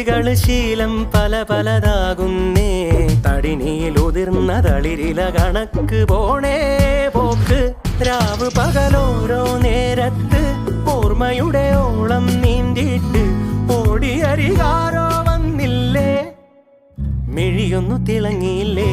സ്മൃതികള് ശീലം പല പലതാകുന്നേ തടിനിയിലുതിർന്ന തളിരില കണക്ക് പോണേ പോക്ക് രാവ് പകലോരോ നേരത്ത് ഓർമ്മയുടെ ഓളം നീന്തിയിട്ട് ഓടിയരികാരോ വന്നില്ലേ മിഴിയൊന്നു തിളങ്ങിയില്ലേ